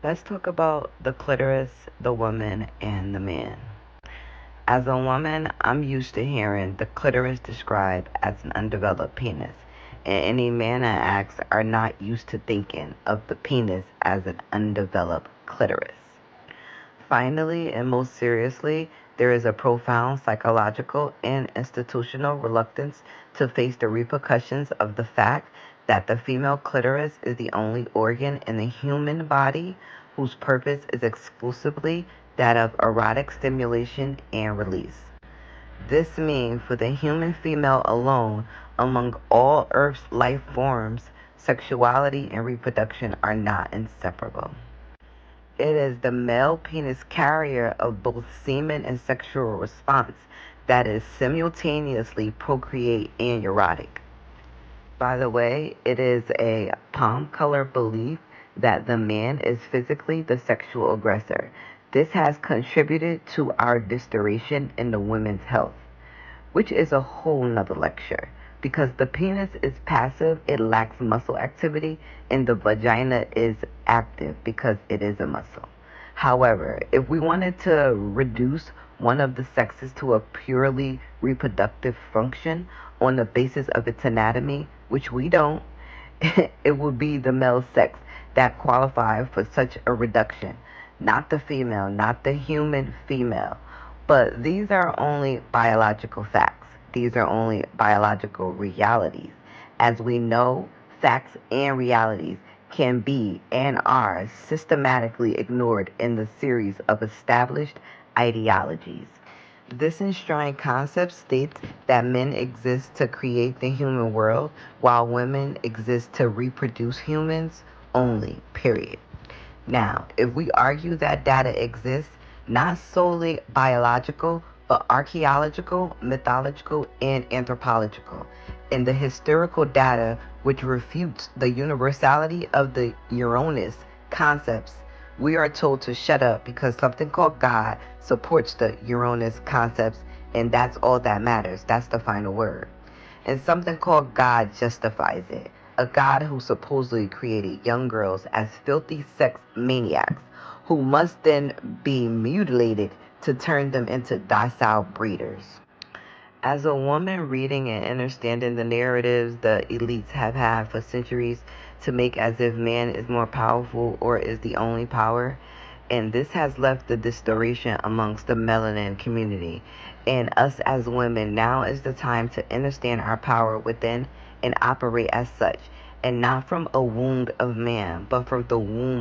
Let's talk about the clitoris, the woman, and the man. As a woman, I'm used to hearing the clitoris described as an undeveloped penis, and any man I ask are not used to thinking of the penis as an undeveloped clitoris. Finally, and most seriously, there is a profound psychological and institutional reluctance to face the repercussions of the fact that the female clitoris is the only organ in the human body whose purpose is exclusively that of erotic stimulation and release. This means for the human female alone, among all Earth's life forms, sexuality and reproduction are not inseparable. It is the male penis carrier of both semen and sexual response that is simultaneously procreate and erotic. By the way, it is a palm color belief that the man is physically the sexual aggressor. This has contributed to our distortion in the women's health, which is a whole nother lecture. Because the penis is passive, it lacks muscle activity, and the vagina is active because it is a muscle. However, if we wanted to reduce one of the sexes to a purely reproductive function on the basis of its anatomy, which we don't, it would be the male sex that qualifies for such a reduction, not the female, not the human female. But these are only biological facts. These are only biological realities. As we know, facts and realities can be and are systematically ignored in the series of established ideologies. This enshrined concept states that men exist to create the human world while women exist to reproduce humans only, period. Now, if we argue that data exists, not solely biological, but archaeological, mythological, and anthropological, in the historical data which refutes the universality of the Uranus concepts, we are told to shut up because something called God supports the Uranus concepts, and that's all that matters. That's the final word. And something called God justifies it. A God who supposedly created young girls as filthy sex maniacs who must then be mutilated to turn them into docile breeders. As a woman reading and understanding the narratives the elites have had for centuries to make as if man is more powerful or is the only power, and this has left the distortion amongst the melanin community. And us as women, now is the time to understand our power within and operate as such, and not from a wound of man, but from the womb